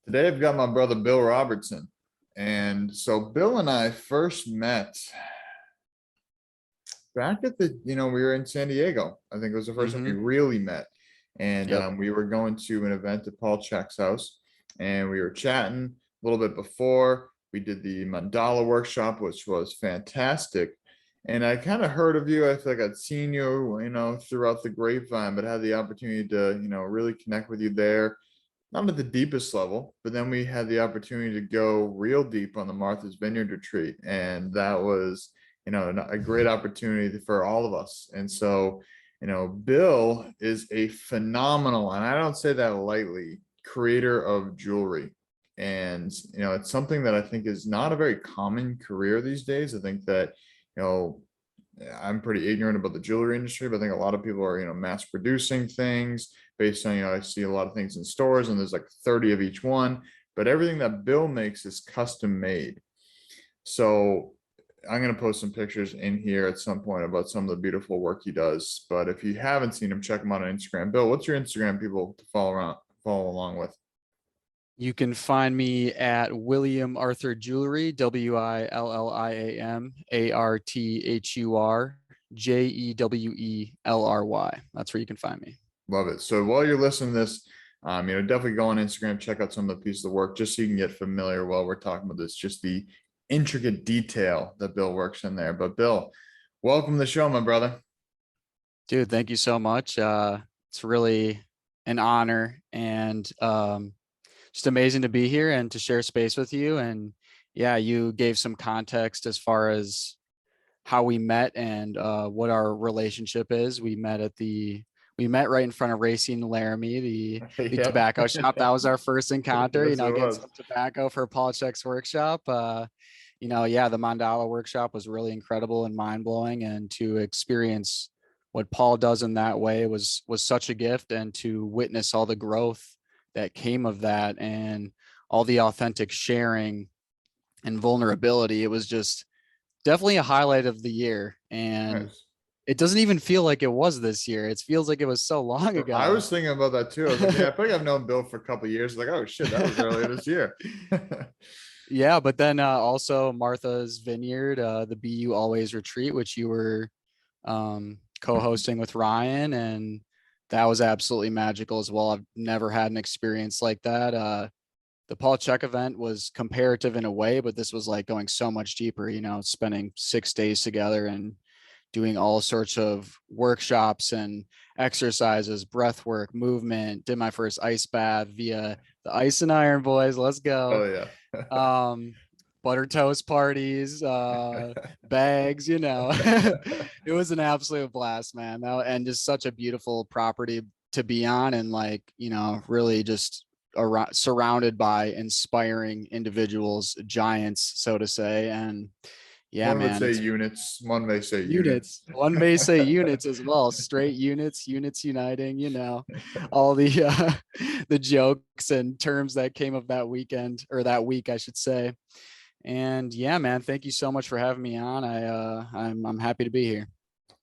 Today I've got my brother Bill Robertson. And so Bill and I first met back at we were in San Diego. I think it was the first time we Mm-hmm. really met. And Yep. we were going to an event at Paul Check's house and we were chatting a little bit before. We did the mandala workshop, which was fantastic. And I kind of heard of you. I feel like I'd seen you, throughout the grapevine, but had the opportunity to, really connect with you there, not at the deepest level, but then we had the opportunity to go real deep on the Martha's Vineyard retreat. And that was, a great opportunity for all of us. And so, Bill is a phenomenal, and I don't say that lightly, creator of jewelry. And, it's something that I think is not a very common career these days. I think that, you know, I'm pretty ignorant about the jewelry industry, but I think a lot of people are, mass producing things based on, I see a lot of things in stores and there's like 30 of each one, but everything that Bill makes is custom made. So I'm going to post some pictures in here at some point about some of the beautiful work he does. But if you haven't seen him, check him out on Instagram. Bill, what's your Instagram people to follow along with? You can find me at William Arthur Jewelry, WILLIAMARTHURJEWELRY. That's where you can find me. Love it. So while you're listening to this, definitely go on Instagram, check out some of the pieces of work just so you can get familiar while we're talking about this, just the intricate detail that Bill works in there. But Bill, welcome to the show, my brother. Dude, thank you so much. It's really an honor and just amazing to be here and to share space with you. And yeah, you gave some context as far as how we met and what our relationship is. We met right in front of Racine Laramie, the Yep. tobacco shop. That was our first encounter, Yes, it getting was. some tobacco for Paul Check's workshop. Yeah, the mandala workshop was really incredible and mind blowing, and to experience what Paul does in that way was such a gift, and to witness all the growth that came of that and all the authentic sharing and vulnerability. It was just definitely a highlight of the year. And Nice. it doesn't even feel like it was this year. It feels like it was so long I ago. was thinking about that too. I was like, yeah, I feel like I've known Bill for a couple of years. Like, oh shit, that was earlier this year. Yeah, but then also Martha's Vineyard, the BU Always Retreat, which you were co-hosting with Ryan, and that was absolutely magical as well. I've never had an experience like that. The Paul Check event was comparative in a way, but this was like going so much deeper, spending 6 days together and doing all sorts of workshops and exercises, breath work, movement, did my first ice bath via the Ice and Iron Boys. Let's go. Oh yeah. Um, butter toast parties, bags, it was an absolute blast, man. And just such a beautiful property to be on, and like, really just around, surrounded by inspiring individuals, giants, so to say. And yeah, One would man, say it's units. One may say units. units. One may say units as well. Straight units, units uniting, all the the jokes and terms that came of that weekend, or that week, I should say. And yeah, man, thank you so much for having me on. I'm happy to be here.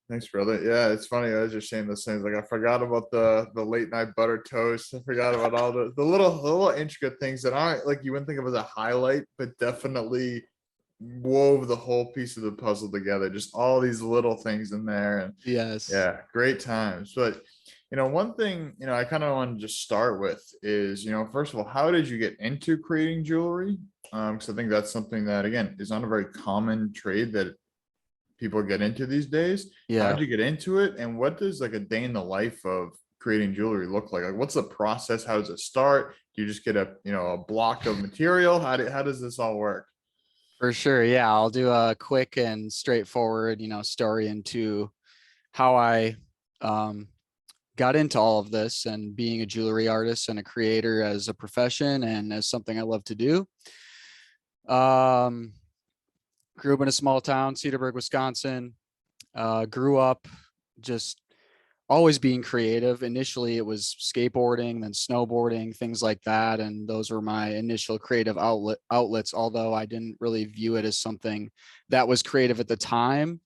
Thanks, brother. Yeah, it's funny. I was just saying those things. Like I forgot about the late night butter toast. I forgot about all the little intricate things that aren't like you wouldn't think of as a highlight, but definitely wove the whole piece of the puzzle together. Just all these little things in there, and Yes. yeah, great times. But one thing I kind of want to just start with is first of all, how did you get into creating jewelry? Because I think that's something that again is not a very common trade that people get into these days. How Yeah. did you get into it, and what does like a day in the life of creating jewelry look like? Like, what's the process? How does it start? Do you just get a block of material? How does this all work? For sure. Yeah, I'll do a quick and straightforward, story into how I um got into all of this and being a jewelry artist and a creator as a profession and as something I love to do. Um, Grew up in a small town, Cedarburg, Wisconsin. Grew up just always being creative. Initially, it was skateboarding, then snowboarding, things like that, and those were my initial creative outlets. Although I didn't really view it as something that was creative at the time,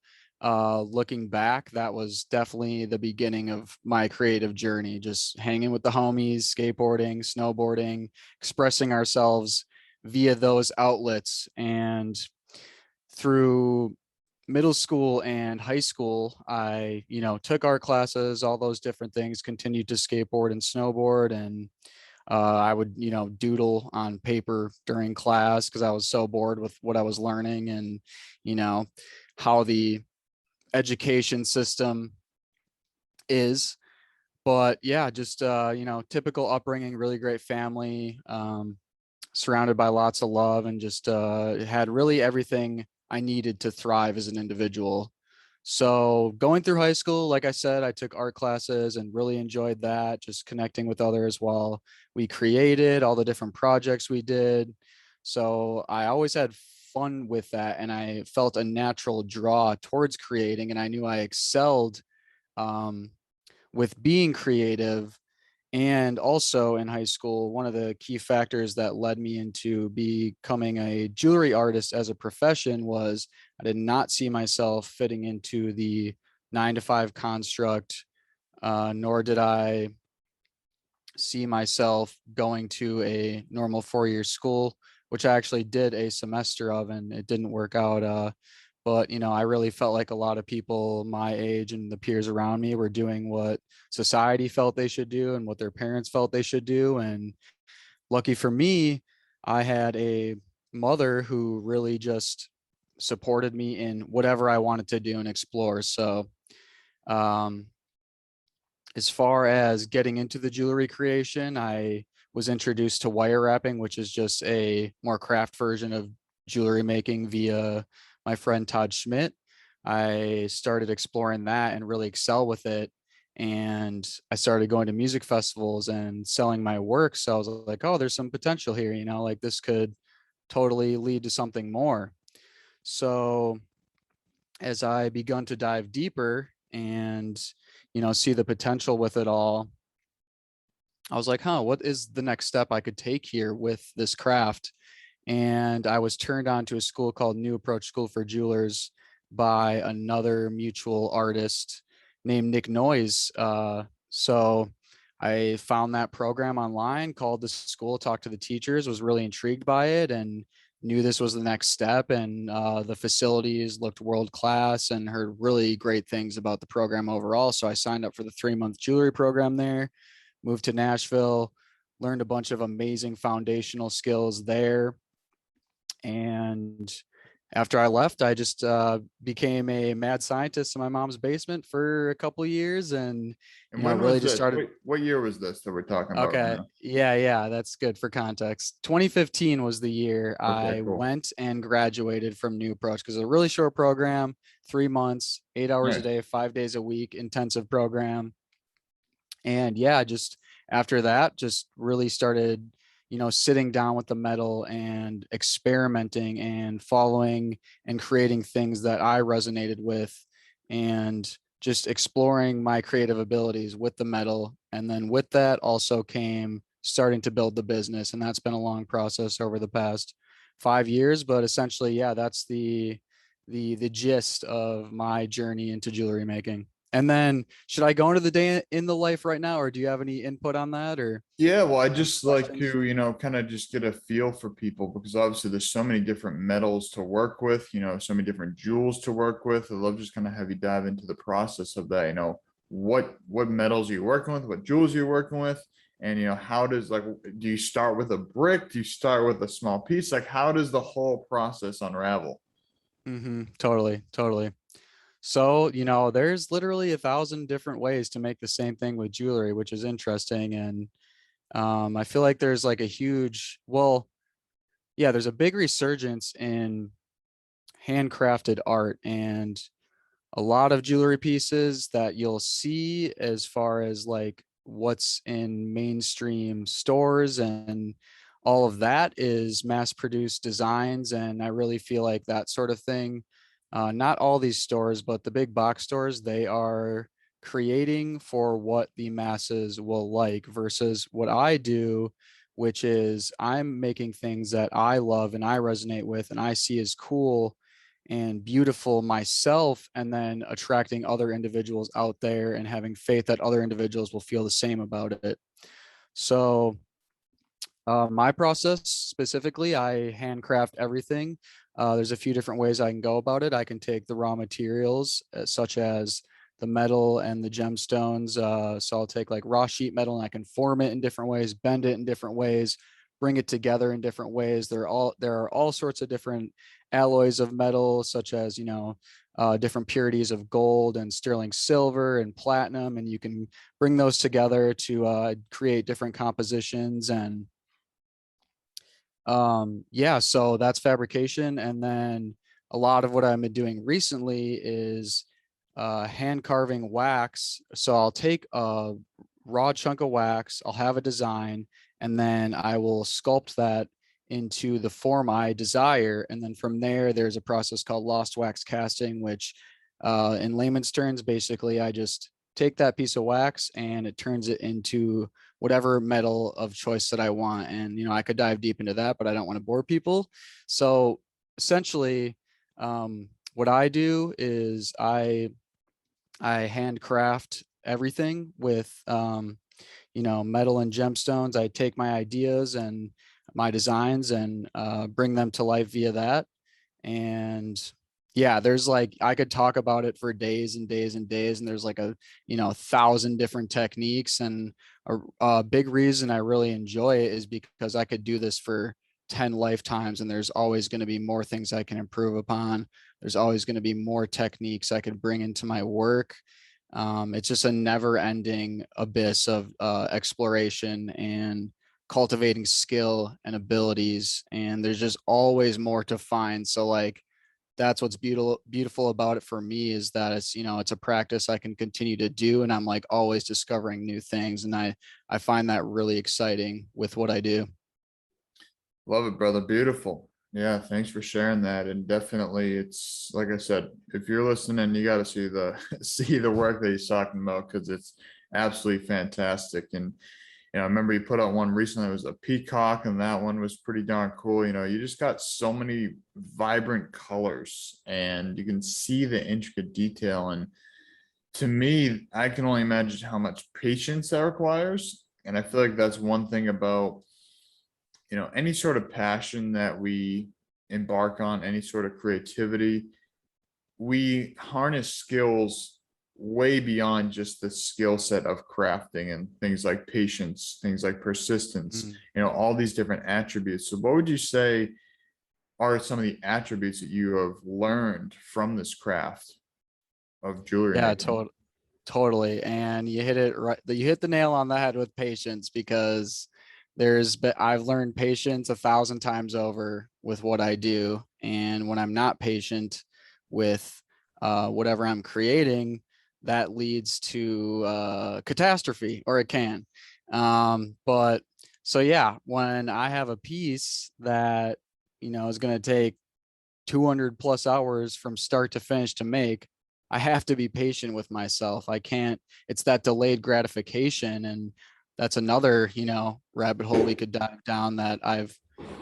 looking back, that was definitely the beginning of my creative journey, just hanging with the homies, skateboarding, snowboarding, expressing ourselves via those outlets. And through middle school and high school, I, took art classes, all those different things, continued to skateboard and snowboard. And I would, doodle on paper during class because I was so bored with what I was learning, and, you know, how the education system is. But yeah, just, typical upbringing, really great family, surrounded by lots of love, and just had really everything I needed to thrive as an individual. So going through high school, like I said, I took art classes and really enjoyed that, just connecting with others while we created all the different projects we did. So I always had fun with that, and I felt a natural draw towards creating, and I knew I excelled um, with being creative. And also in high school, one of the key factors that led me into becoming a jewelry artist as a profession was I did not see myself fitting into the 9 to 5 construct, nor did I see myself going to a normal 4 year school, which I actually did a semester of, and it didn't work out. But I really felt like a lot of people my age and the peers around me were doing what society felt they should do and what their parents felt they should do. And lucky for me, I had a mother who really just supported me in whatever I wanted to do and explore. So, um, as far as getting into the jewelry creation, I was introduced to wire wrapping, which is just a more craft version of jewelry making via my friend Todd Schmidt. I started exploring that and really excel with it. And I started going to music festivals and selling my work. So I was like, oh, there's some potential here, like this could totally lead to something more. So as I begun to dive deeper and, see the potential with it all, I was like, what is the next step I could take here with this craft? And I was turned on to a school called New Approach School for Jewelers by another mutual artist named Nick Noyes. So I found that program online, called the school, talked to the teachers, was really intrigued by it, and knew this was the next step. And the facilities looked world class, and heard really great things about the program overall. So I signed up for the 3 month jewelry program there, moved to Nashville, learned a bunch of amazing foundational skills there. And after I left, I just became a mad scientist in my mom's basement for a couple of years, and And when really was just this? started. What year was this that we're talking about right Okay, now? yeah, that's good for context. 2015 was the year Okay, I cool. went and graduated from New Approach, because it's a really short program, 3 months, 8 hours a Nice. day, 5 days a week, intensive program. And yeah, just after that, just really started, sitting down with the metal and experimenting and following and creating things that I resonated with, and just exploring my creative abilities with the metal. And then with that also came starting to build the business. And that's been a long process over the past 5 years. But essentially, yeah, that's the gist of my journey into jewelry making. And then, should I go into the day in the life right now, or do you have any input on that, or Yeah, well, I any just like questions? to, kind of just get a feel for people because obviously there's so many different metals to work with, so many different jewels to work with. I love just kind of have you dive into the process of that, what metals are you working with, what jewels are you working with, and how does like do you start with a brick? Do you start with a small piece? Like how does the whole process unravel? Totally. So, there's literally 1,000 different ways to make the same thing with jewelry, which is interesting. And I feel like there's like a huge, well, yeah, there's a big resurgence in handcrafted art, and a lot of jewelry pieces that you'll see as far as like what's in mainstream stores and all of that is mass produced designs. And I really feel like that sort of thing, not all these stores, but the big box stores, they are creating for what the masses will like, versus what I do, which is I'm making things that I love and I resonate with and I see as cool, and beautiful myself, and then attracting other individuals out there and having faith that other individuals will feel the same about it. So my process specifically, I handcraft everything. There's a few different ways I can go about it. I can take the raw materials, such as the metal and the gemstones. So I'll take like raw sheet metal and I can form it in different ways, bend it in different ways, bring it together in different ways. There are all sorts of different alloys of metal, such as, different purities of gold and sterling silver and platinum, and you can bring those together to create different compositions. And yeah, so that's fabrication. And then a lot of what I've been doing recently is hand carving wax. So I'll take a raw chunk of wax, I'll have a design, and then I will sculpt that into the form I desire. And then from there, there's a process called lost wax casting, which in layman's terms, basically I just take that piece of wax and it turns it into whatever metal of choice that I want. And, I could dive deep into that, but I don't want to bore people. So essentially, what I do is I handcraft everything with, metal and gemstones. I take my ideas and my designs and bring them to life via that. And yeah, there's like, I could talk about it for days and days and days. And there's like 1,000 different techniques. And a big reason I really enjoy it is because I could do this for 10 lifetimes, and there's always going to be more things I can improve upon. There's always going to be more techniques I could bring into my work. It's just a never ending abyss of exploration and cultivating skill and abilities. And there's just always more to find. So like, that's what's beautiful about it for me, is that it's a practice I can continue to do, and I'm like always discovering new things. And I find that really exciting with what I do. Love it, brother. Beautiful. Yeah, thanks for sharing that. And definitely, it's like I said, if you're listening, you got to see the see the work that he's talking about, because it's absolutely fantastic. And I remember you put out one recently. It was a peacock, and that one was pretty darn cool. You just got so many vibrant colors, and you can see the intricate detail. And to me, I can only imagine how much patience that requires. And I feel like that's one thing about any sort of passion that we embark on, any sort of creativity, we harness skills way beyond just the skill set of crafting, and things like patience, things like persistence, Mm. all these different attributes. So what would you say are some of the attributes that you have learned from this craft of jewelry Yeah, making? totally. And you hit it right. You hit the nail on the head with patience, because I've learned patience 1,000 times over with what I do. And when I'm not patient with whatever I'm creating, that leads to catastrophe, or it can. But so yeah, when I have a piece that, is going to take 200 plus hours from start to finish to make, I have to be patient with myself. I can't, it's that delayed gratification. And that's another, rabbit hole we could dive down, that I've,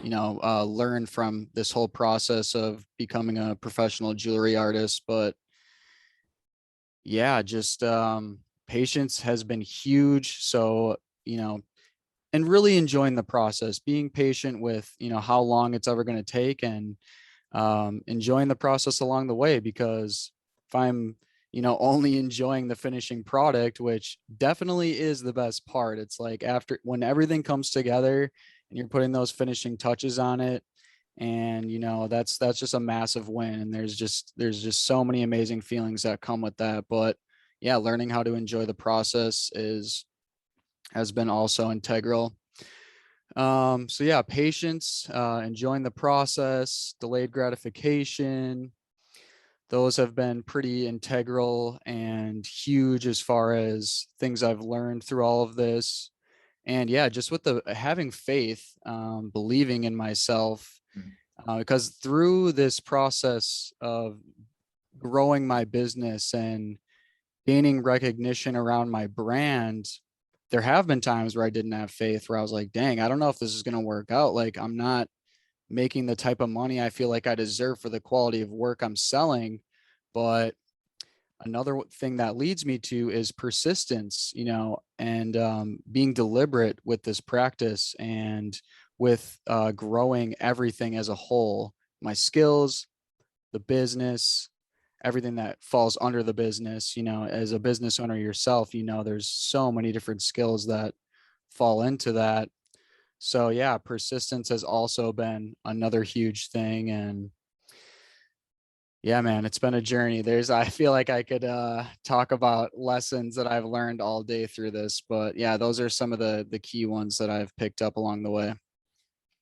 learned from this whole process of becoming a professional jewelry artist. But yeah, just patience has been huge. So, and really enjoying the process, being patient with, how long it's ever going to take, and enjoying the process along the way. Because if I'm, only enjoying the finishing product, which definitely is the best part, it's like after, when everything comes together and you're putting those finishing touches on it, and that's just a massive win. And there's just so many amazing feelings that come with that. But yeah, learning how to enjoy the process has been also integral. So yeah, patience, enjoying the process, delayed gratification, those have been pretty integral and huge as far as things I've learned through all of this. And yeah, just with the having faith, believing in myself, Mm. because through this process of growing my business and gaining recognition around my brand, there have been times where I didn't have faith, where I was like, dang, I don't know if this is going to work out. Like, I'm not making the type of money I feel like I deserve for the quality of work I'm selling. But another thing that leads me to is persistence, and being deliberate with this practice, and with growing everything as a whole, my skills, the business, everything that falls under the business. As a business owner yourself, there's so many different skills that fall into that. So yeah, persistence has also been another huge thing. And yeah, man, it's been a journey. I feel like I could talk about lessons that I've learned all day through this, but yeah, those are some of the key ones that I've picked up along the way.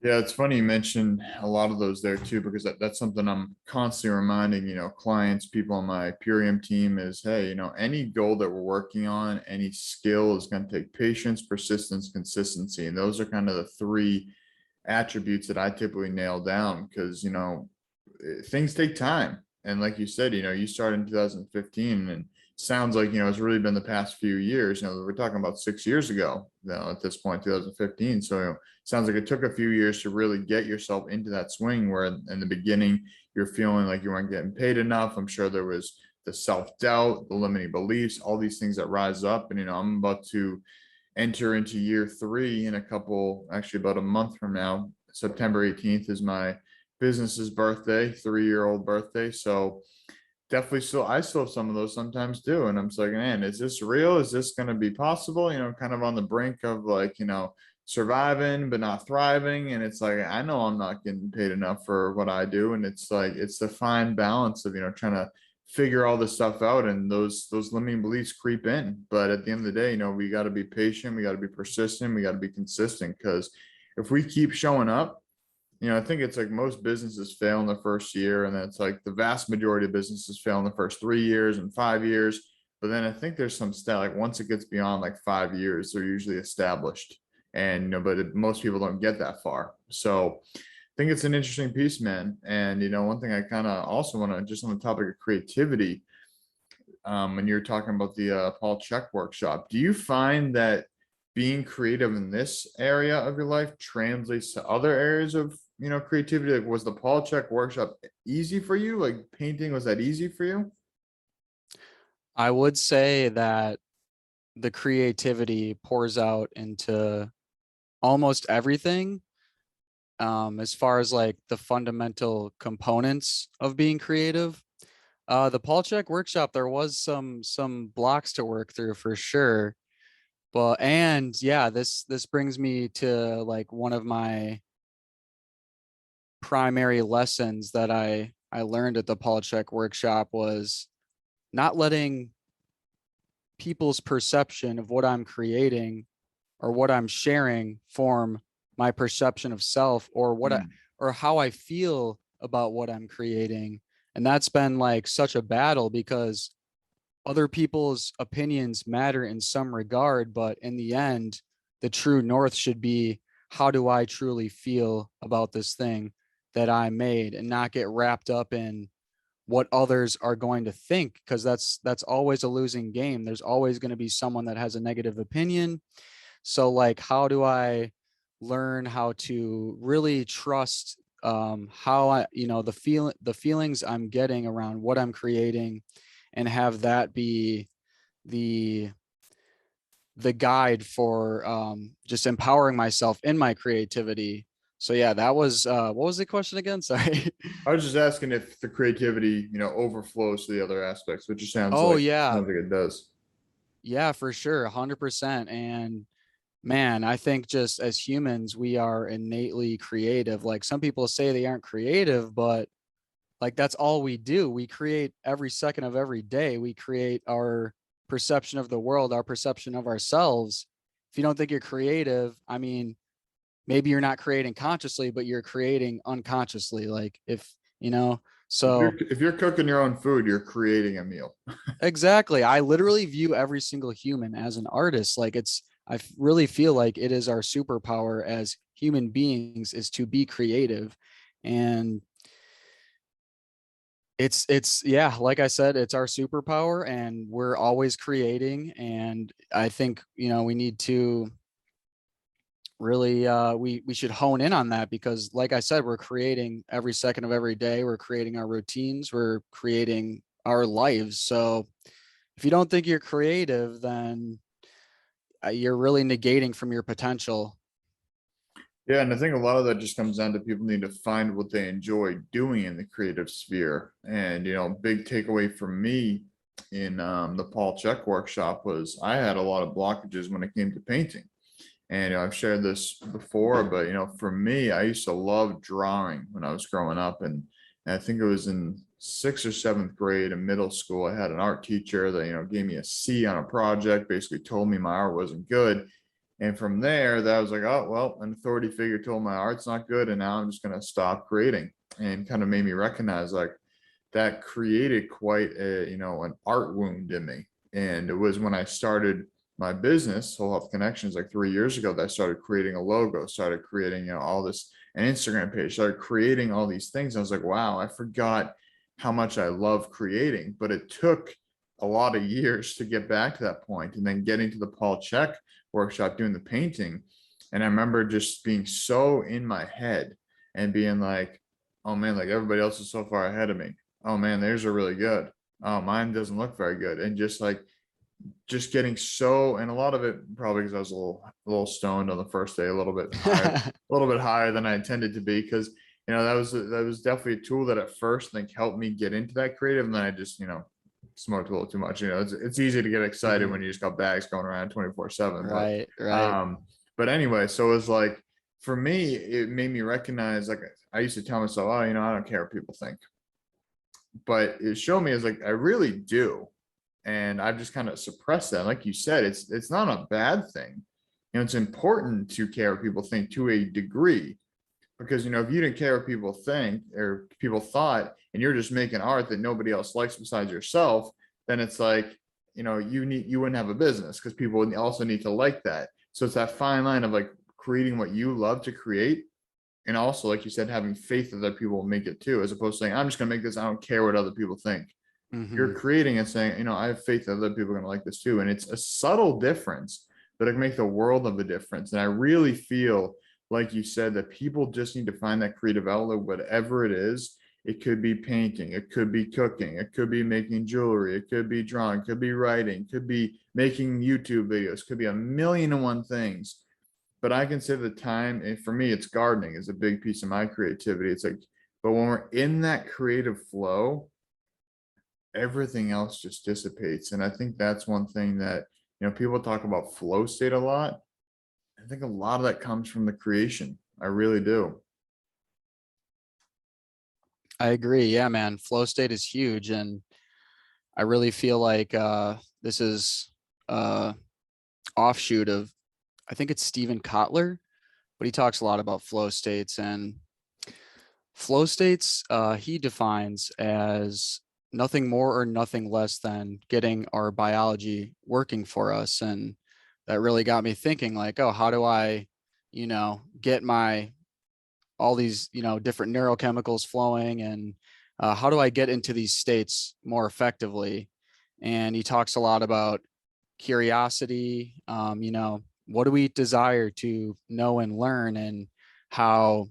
Yeah, it's funny you mentioned a lot of those there too, because that's something I'm constantly reminding, clients, people on my Purium team is, hey, any goal that we're working on, any skill is going to take patience, persistence, consistency. And those are kind of the three attributes that I typically nail down because, things take time. And like you said, you started in 2015 and sounds like, it's really been the past few years. We're talking about 6 years ago, at this point, 2015. So, sounds like it took a few years to really get yourself into that swing where in the beginning you're feeling like you weren't getting paid enough. I'm sure there was the self-doubt, the limiting beliefs, all these things that rise up. And, I'm about to enter into year 3 in actually about a month from now. September 18th is my business's birthday, 3-year-old birthday. So definitely I still have some of those sometimes too. And I'm just like, man, is this real? Is this going to be possible? Kind of on the brink of like, surviving, but not thriving. And it's like, I know I'm not getting paid enough for what I do. And it's like, it's the fine balance of, trying to figure all this stuff out, and those limiting beliefs creep in. But at the end of the day, we got to be patient, we got to be persistent, we got to be consistent, because if we keep showing up, I think it's like most businesses fail in the first year, and that's like the vast majority of businesses fail in the first 3 years and 5 years. But then I think there's some stat like once it gets beyond like 5 years, they're usually established. And most people don't get that far. So I think it's an interesting piece, man. And one thing I kind of also want to, just on the topic of creativity, when you're talking about the Paul Chek workshop, do you find that being creative in this area of your life translates to other areas of creativity? Like, was the Paul Chek workshop easy for you? Like painting, was that easy for you? I would say that the creativity pours out into almost everything. As far as like the fundamental components of being creative, the Paul Chek workshop, there was some blocks to work through for sure. But and yeah, this brings me to like one of my primary lessons that I learned at the Paul Chek workshop was not letting people's perception of what I'm creating or what I'm sharing form my perception of self, or or how I feel about what I'm creating. And that's been like such a battle, because other people's opinions matter in some regard, but in the end, the true north should be, how do I truly feel about this thing that I made, and not get wrapped up in what others are going to think, because that's always a losing game. There's always going to be someone that has a negative opinion. So like, how do I learn how to really trust how the feelings I'm getting around what I'm creating, and have that be the the guide for just empowering myself in my creativity. So yeah, that was what was the question again? Sorry. I was just asking if the creativity, overflows to the other aspects, which it Oh yeah. sounds like it does. Yeah, for sure. 100%. And man, I think just as humans, we are innately creative. Like, some people say they aren't creative, but like that's all we do. We create every second of every day. We create our perception of the world, our perception of ourselves. If you don't think you're creative, I mean, maybe you're not creating consciously, but you're creating unconsciously. Like, if you know, so If you're cooking your own food, you're creating a meal. exactly. I literally view every single human as an artist. I really feel like it is our superpower as human beings, is to be creative. And yeah, like I said, it's our superpower, and we're always creating. And I think, we need to really we should hone in on that, because like I said, we're creating every second of every day, we're creating our routines, we're creating our lives. So if you don't think you're creative, then you're really negating from your potential. Yeah, and I think a lot of that just comes down to people need to find what they enjoy doing in the creative sphere. And big takeaway for me in the Paul Check workshop was I had a lot of blockages when it came to painting. And I've shared this before, but for me, I used to love drawing when I was growing up, and I think it was in sixth or seventh grade in middle school. I had an art teacher that gave me a C on a project, basically told me my art wasn't good. And from there, that was like, oh, well, an authority figure told my art's not good. And now I'm just going to stop creating, and kind of made me recognize like that created quite an art wound in me. And it was when I started my business, Whole Health Connections, like 3 years ago, that I started creating a logo, started creating, all this, an Instagram page, started creating all these things. I was like, wow, I forgot how much I love creating, but it took a lot of years to get back to that point. And then getting to the Paul Check workshop, doing the painting. And I remember just being so in my head and being like, oh man, like everybody else is so far ahead of me. Oh man, theirs are really good. Oh, mine doesn't look very good. And just getting so, and a lot of it probably because I was a little stoned on the first day, a little bit higher, a little bit higher than I intended to be, because that was definitely a tool that at first I think helped me get into that creative, and then I just smoked a little too much. It's easy to get excited when you just got bags going around 24/7. But Right. but anyway, so it was like, for me, it made me recognize, like, I used to tell myself, oh, I don't care what people think, but it showed me is like I really do. And I've just kind of suppressed that. Like you said, it's not a bad thing. It's important to care what people think to a degree, because if you didn't care what people think or people thought, and you're just making art that nobody else likes besides yourself, then it's like, you wouldn't have a business, because people would also need to like that. So it's that fine line of like creating what you love to create, and also, like you said, having faith that other people will make it too, as opposed to saying, I'm just gonna make this, I don't care what other people think. You're creating and saying, I have faith that other people are going to like this too. And it's a subtle difference, but it can make the world of a difference. And I really feel, like you said, that people just need to find that creative outlet, whatever it is. It could be painting, it could be cooking, it could be making jewelry, it could be drawing, it could be writing, it could be making YouTube videos, it could be a million and one things. But I can say the time, and for me, it's gardening is a big piece of my creativity. It's like, but when we're in that creative flow, everything else just dissipates. And I think that's one thing that, people talk about flow state a lot. I think a lot of that comes from the creation. I really do. I agree. Yeah, man. Flow state is huge. And I really feel like this is offshoot of, I think it's Stephen Kotler, but he talks a lot about flow states. And flow states he defines as nothing more or nothing less than getting our biology working for us. And that really got me thinking like, oh, how do I, get my all these, different neurochemicals flowing, and how do I get into these states more effectively? And he talks a lot about curiosity, what do we desire to know and learn, and how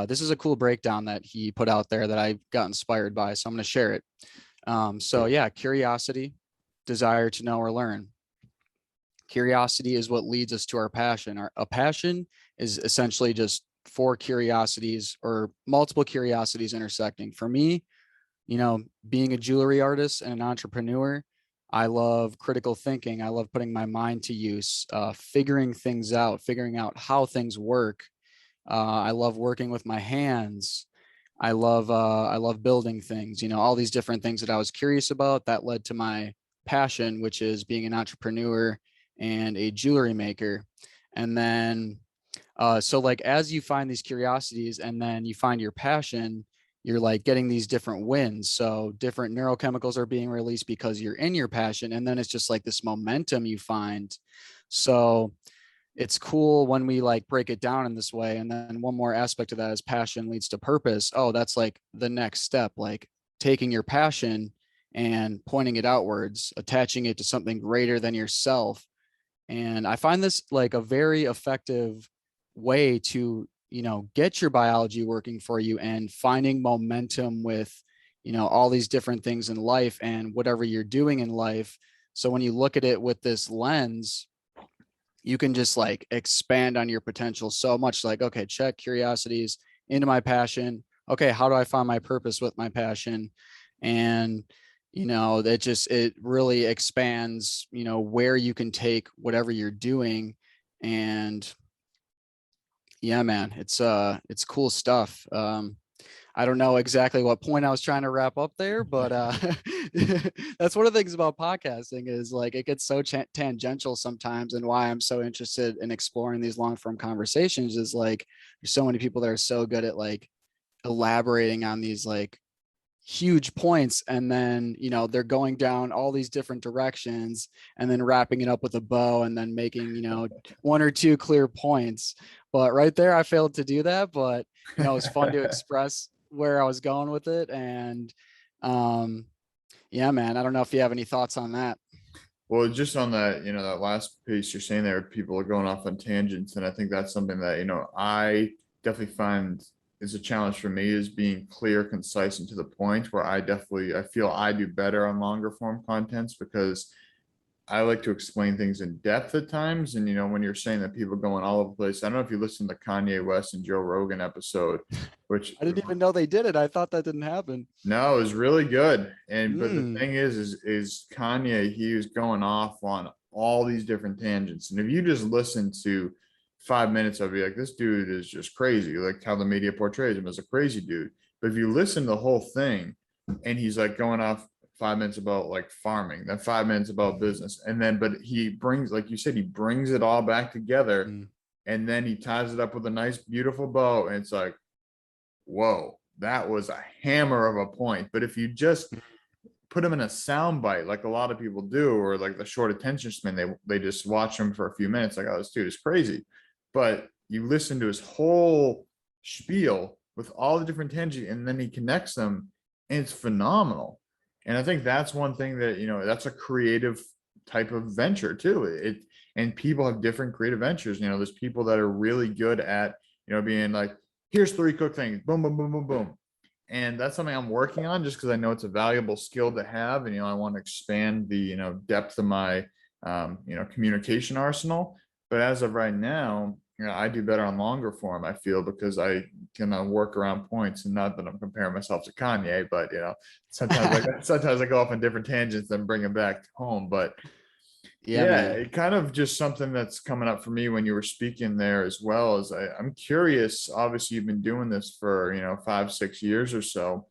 this is a cool breakdown that he put out there that I got inspired by. So I'm going to share it. So yeah, curiosity, desire to know or learn. Curiosity is what leads us to our passion. A passion is essentially just four curiosities or multiple curiosities intersecting. For me, being a jewelry artist and an entrepreneur, I love critical thinking. I love putting my mind to use, figuring things out, figuring out how things work. I love working with my hands. I love building things, all these different things that I was curious about that led to my passion, which is being an entrepreneur and a jewelry maker. And then so like as you find these curiosities and then you find your passion, you're like getting these different wins. So different neurochemicals are being released because you're in your passion. And then it's just like this momentum you find. So it's cool when we like break it down in this way. And then one more aspect of that is passion leads to purpose. Oh, that's like the next step, like taking your passion and pointing it outwards, attaching it to something greater than yourself, And I find this like a very effective way to, get your biology working for you and finding momentum with, all these different things in life and whatever you're doing in life. So when you look at it with this lens, you can just like expand on your potential so much. Like, okay, check curiosities into my passion. Okay, how do I find my purpose with my passion? And it really expands, where you can take whatever you're doing. And yeah, man, it's cool stuff. I don't know exactly what point I was trying to wrap up there, but that's one of the things about podcasting is like it gets so tangential sometimes, and why I'm so interested in exploring these long form conversations is like there's so many people that are so good at like elaborating on these like huge points, and then they're going down all these different directions and then wrapping it up with a bow and then making one or two clear points. But right there I failed to do that, but it was fun to express where I was going with it. And yeah, man, I don't know if you have any thoughts on that. Well, just on that, that last piece you're saying there, people are going off on tangents. And I think that's something that, I definitely find is a challenge for me, is being clear, concise, and to the point, where I feel I do better on longer form contents because I like to explain things in depth at times. And, when you're saying that people going all over the place, I don't know if you listened to Kanye West and Joe Rogan episode, which I didn't even know they did it. I thought that didn't happen. no, it was really good. But the Mm. thing is Kanye, he was going off on all these different tangents. And if you just listen to 5 minutes, I'd be like, this dude is just crazy, like how the media portrays him as a crazy dude. But if you listen to the whole thing, and he's like going off 5 minutes about like farming, then 5 minutes about business, and then but he brings, like you said, he brings it all back together, Mm. and then he ties it up with a nice, beautiful bow, and it's like, whoa, that was a hammer of a point. But if you just put them in a sound bite, like a lot of people do, or like the short attention span, they just watch them for a few minutes, like, oh, this dude is crazy. But you listen to his whole spiel with all the different tangents, and then he connects them, and it's phenomenal. And I think that's one thing that, that's a creative type of venture too. And people have different creative ventures. There's people that are really good at, being like, here's 3 quick things, boom, boom, boom, boom, boom. And that's something I'm working on, just because I know it's a valuable skill to have. And, I want to expand the, depth of my, communication arsenal. But as of right now, I do better on longer form, I feel, because I can work around points. And not that I'm comparing myself to Kanye, but, sometimes I go off on different tangents and bring them back home. But Yeah, yeah, man. it kind of just something that's coming up for me when you were speaking there, as well as I'm curious. Obviously, you've been doing this for 5, 6 years or so.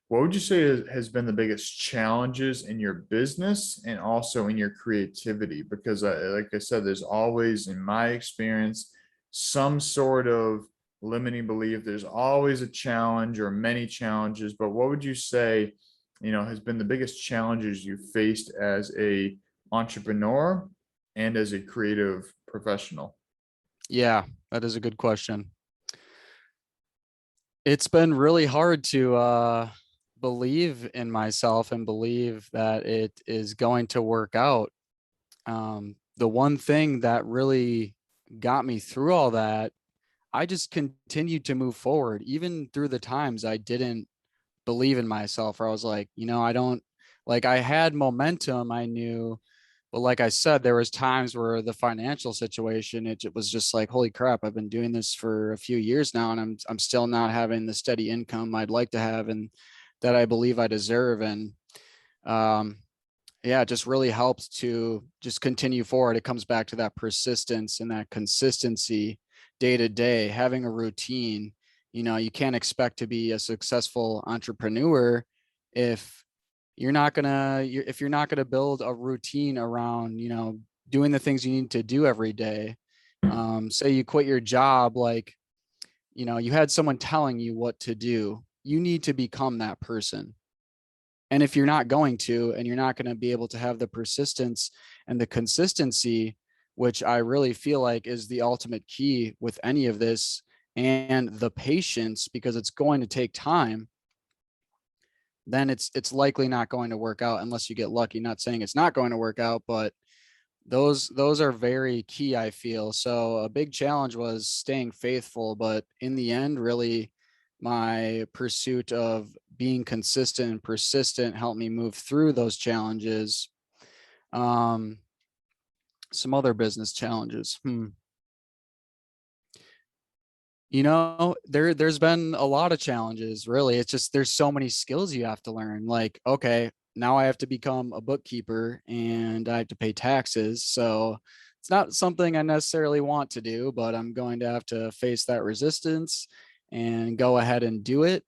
What would you say has been the biggest challenges in your business and also in your creativity? Because, like I said, there's always, in my experience, some sort of limiting belief. There's always a challenge or many challenges. But what would you say, has been the biggest challenges you faced as a entrepreneur and as a creative professional? Yeah, that is a good question. It's been really hard to believe in myself and believe that it is going to work out. The one thing that really got me through all that, I just continued to move forward, even through the times I didn't believe in myself, or I was like, I don't like, I had momentum, I knew, but like I said, there was times where the financial situation, it was just like, holy crap, I've been doing this for a few years now, and I'm still not having the steady income I'd like to have and that I believe I deserve. And um, yeah, it just really helped to just continue forward. It comes back to that persistence and that consistency day to day, having a routine. You can't expect to be a successful entrepreneur if if you're not gonna build a routine around, doing the things you need to do every day. Say you quit your job, like, you had someone telling you what to do. You need to become that person. And if you're not going to, and you're not going to be able to have the persistence and the consistency, which I really feel like is the ultimate key with any of this, and the patience, because it's going to take time, then it's likely not going to work out unless you get lucky. Not saying it's not going to work out, but those are very key, I feel. So a big challenge was staying faithful, but in the end, really my pursuit of being consistent and persistent helped me move through those challenges. Um, some other business challenges. There's been a lot of challenges, really. It's just there's so many skills you have to learn. Like, okay, now I have to become a bookkeeper and I have to pay taxes. So it's not something I necessarily want to do, but I'm going to have to face that resistance and go ahead and do it.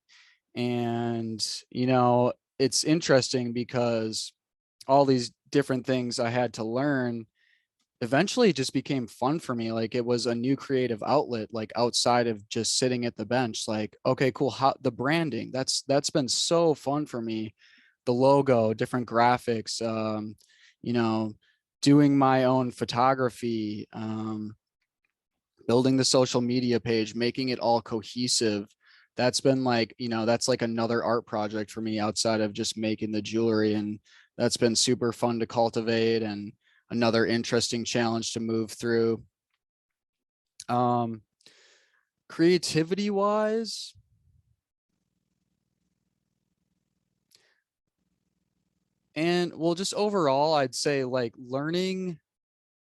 And, it's interesting because all these different things I had to learn eventually it just became fun for me. Like it was a new creative outlet, like outside of just sitting at the bench. Like, okay, cool. How the branding, that's been so fun for me. The logo, different graphics, you know, doing my own photography, building the social media page, making it all cohesive. That's been like, that's like another art project for me outside of just making the jewelry. And that's been super fun to cultivate and another interesting challenge to move through. Um, creativity wise, and well, just overall, I'd say like learning,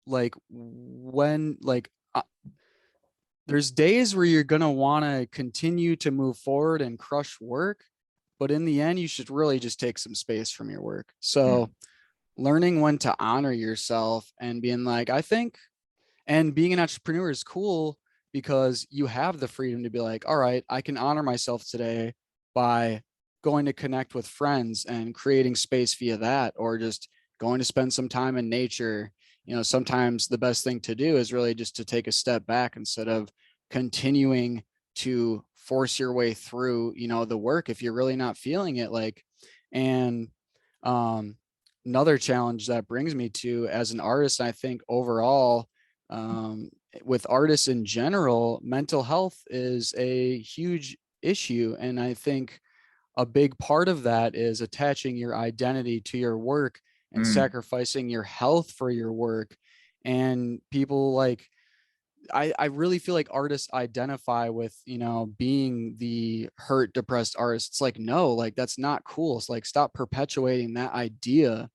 like when, like, there's days where you're going to want to continue to move forward and crush work, but in the end, you should really just take some space from your work. So Mm, learning when to honor yourself and being like, I think, and being an entrepreneur is cool because you have the freedom to be like, all right, I can honor myself today by going to connect with friends and creating space via that, or just going to spend some time in nature. Sometimes the best thing to do is really just to take a step back instead of continuing to force your way through, the work if you're really not feeling it. Like, and um, another challenge that brings me to as an artist, I think overall, um, with artists in general, mental health is a huge issue. And I think a big part of that is attaching your identity to your work and mm, sacrificing your health for your work. And people like, I really feel like artists identify with, being the hurt, depressed artist. It's like, no, like that's not cool. It's like, stop perpetuating that idea.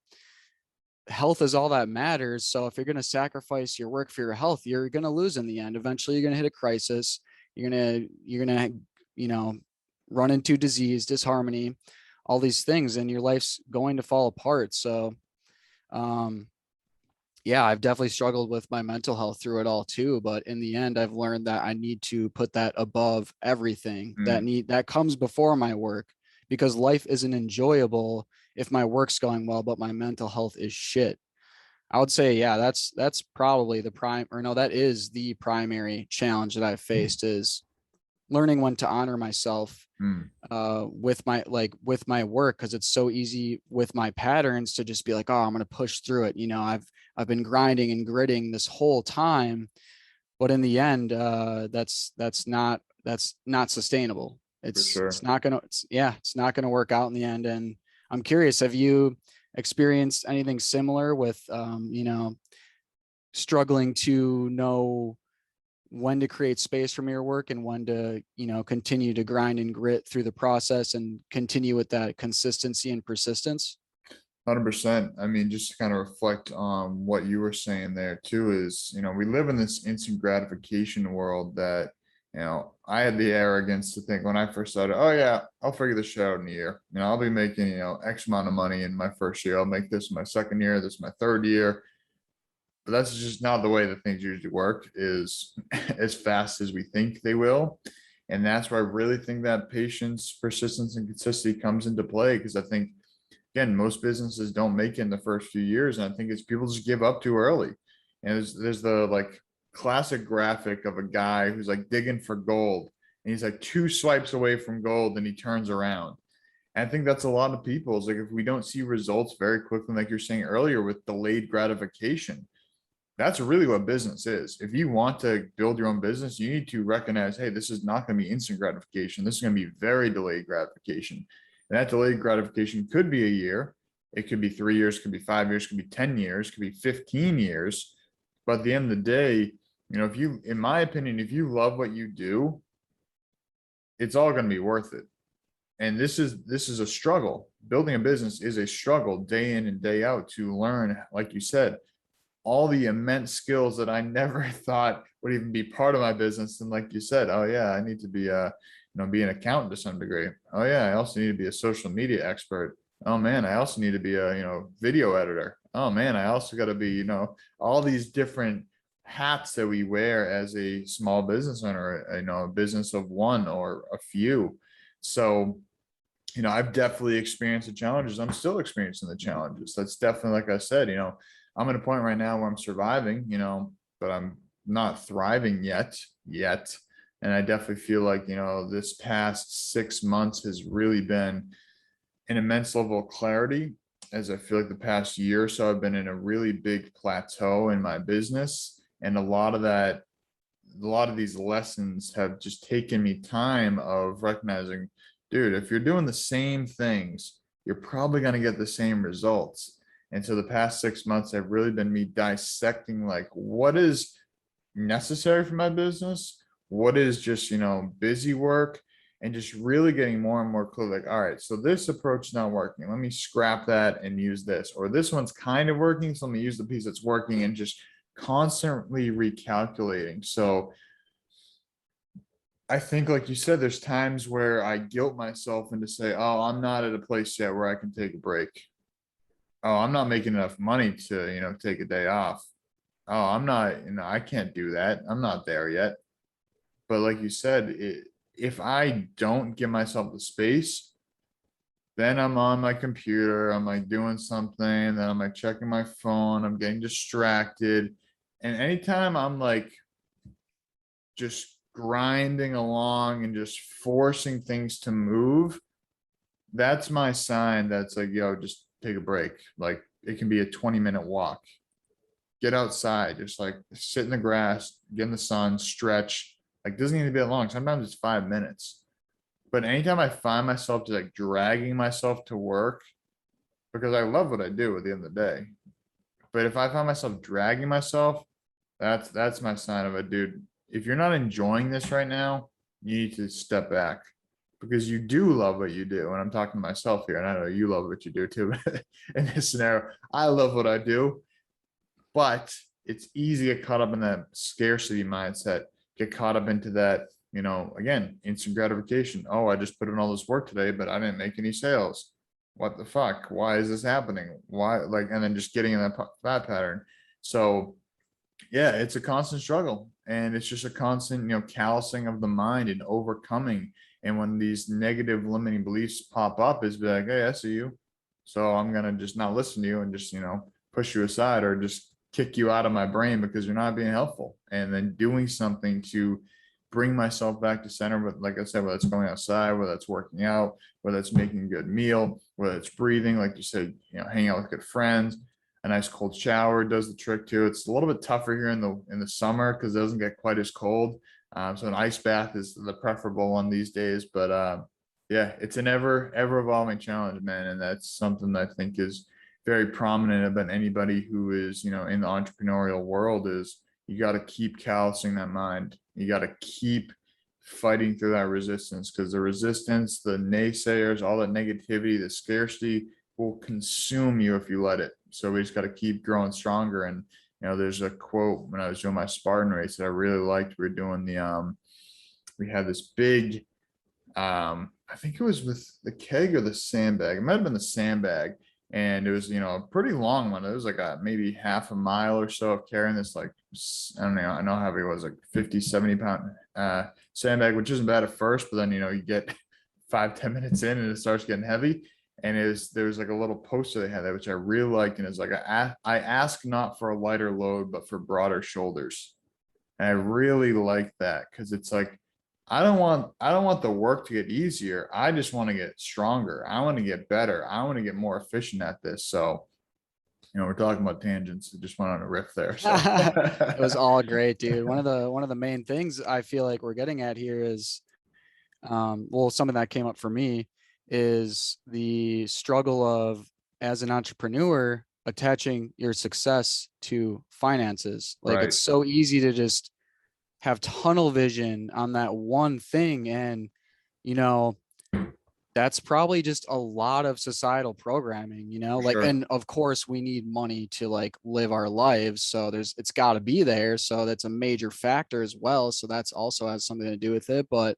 Health is all that matters. So if you're going to sacrifice your work for your health, you're going to lose in the end. Eventually you're going to hit a crisis. You're going to, you know, run into disease, disharmony, all these things, and your life's going to fall apart. So, um, yeah, I've definitely struggled with my mental health through it all too. But in the end, I've learned that I need to put that above everything mm, that comes before my work, because life isn't enjoyable if my work's going well, but my mental health is shit. I would say, yeah, that's probably the prime, or no, that is the primary challenge that I've faced, is learning when to honor myself mm. with my work, because it's so easy with my patterns to just be like, oh, I'm going to push through it. I've been grinding and gritting this whole time, but in the end, that's not sustainable. For It's sure. not gonna it's not gonna work out in the end. And I'm curious, have you experienced anything similar with struggling to know when to create space from your work and when to continue to grind and grit through the process and continue with that consistency and persistence? 100%. I mean, just to kind of reflect on what you were saying there too, is, we live in this instant gratification world that, I had the arrogance to think when I first started, oh yeah, I'll figure this shit out in a year. I'll be making, X amount of money in my first year. I'll make this in my second year, this my third year. But that's just not the way that things usually work, is as fast as we think they will. And that's where I really think that patience, persistence, and consistency comes into play. Because I think, again, most businesses don't make it in the first few years. And I think it's people just give up too early. And there's the like classic graphic of a guy who's like digging for gold. And he's like two swipes away from gold and he turns around. And I think that's a lot of people. It's like if we don't see results very quickly, like you're saying earlier, with delayed gratification, that's really what business is. If you want to build your own business, you need to recognize, hey, this is not going to be instant gratification. This is going to be very delayed gratification. And that delayed gratification could be a year, It could be 3 years, could be 5 years, could be 10 years, could be 15 years. But at the end of the day, if you, in my opinion, if you love what you do, it's all going to be worth it. And this is a struggle. Building a business is a struggle day in and day out to learn, like you said, all the immense skills that I never thought would even be part of my business. And like you said, oh yeah, I need to be be an accountant to some degree. Oh yeah, I also need to be a social media expert. Oh man, I also need to be a, video editor. Oh man, I also got to be, all these different hats that we wear as a small business owner, a business of one or a few. So, I've definitely experienced the challenges. I'm still experiencing the challenges. That's definitely, like I said, I'm at a point right now where I'm surviving, but I'm not thriving yet. And I definitely feel like, this past 6 months has really been an immense level of clarity, as I feel like the past year or so I've been in a really big plateau in my business. And a lot of these lessons have just taken me time of recognizing, dude, if you're doing the same things, you're probably going to get the same results. And so the past 6 months have really been me dissecting like what is necessary for my business, what is just, busy work, and just really getting more and more clear. Like, all right, so this approach is not working. Let me scrap that and use this. Or this one's kind of working. So let me use the piece that's working, and just constantly recalculating. So I think, like you said, there's times where I guilt myself into say, oh, I'm not at a place yet where I can take a break. Oh, I'm not making enough money to, take a day off. Oh, I'm not, I can't do that. I'm not there yet. But like you said, if I don't give myself the space, then I'm on my computer, I'm like doing something, then I'm like checking my phone, I'm getting distracted. And anytime I'm like just grinding along and just forcing things to move, that's my sign that's like, yo, just take a break. Like it can be a 20-minute walk. Get outside, just like sit in the grass, get in the sun, stretch. Like doesn't need to be that long. Sometimes it's 5 minutes. But anytime I find myself just like dragging myself to work, because I love what I do at the end of the day. But if I find myself dragging myself, that's my sign of a dude. If you're not enjoying this right now, you need to step back, because you do love what you do. And I'm talking to myself here, and I know you love what you do too. In this scenario, I love what I do, but it's easy to get caught up in that scarcity mindset, get caught up into that, again, instant gratification. Oh, I just put in all this work today, but I didn't make any sales. What the fuck? Why is this happening? Why? Like, and then just getting in that pattern. So yeah, it's a constant struggle, and it's just a constant, callousing of the mind and overcoming. And when these negative limiting beliefs pop up, is be like, hey, I see you. So I'm gonna just not listen to you and just, push you aside, or just kick you out of my brain because you're not being helpful. And then doing something to bring myself back to center. But like I said, whether it's going outside, whether it's working out, whether it's making a good meal, whether it's breathing, like you said, hanging out with good friends, a nice cold shower does the trick too. It's a little bit tougher here in the summer because it doesn't get quite as cold. So an ice bath is the preferable one these days. But yeah, it's an ever evolving challenge, man, and that's something that I think is very prominent about anybody who is, in the entrepreneurial world. Is you got to keep callousing that mind. You got to keep fighting through that resistance, because the resistance, the naysayers, all the negativity, the scarcity will consume you if you let it. So we just got to keep growing stronger. And there's a quote when I was doing my Spartan race that I really liked. We were doing we had this big, I think it was with the keg or the sandbag. It might have been the sandbag. And it was, a pretty long one. It was like maybe half a mile or so of carrying this, like, I don't know, I know how heavy it was, like 50, 70 pound sandbag, which isn't bad at first, but then, you get 5, 10 minutes in and it starts getting heavy. And there was like a little poster they had there, which I really liked. And it's like, I ask not for a lighter load, but for broader shoulders. And I really like that, because it's like, I don't want the work to get easier. I just want to get stronger. I want to get better. I want to get more efficient at this. So, we're talking about tangents. I just went on a riff there. So It was all great, dude. One of the main things I feel like we're getting at here is, well, something that came up for me is the struggle of as an entrepreneur, attaching your success to finances. Like Right. it's so easy to just have tunnel vision on that one thing. And, you know, that's probably just a lot of societal programming, For like, sure. and of course we need money to like live our lives. So it's got to be there. So that's a major factor as well. So that's also has something to do with it. But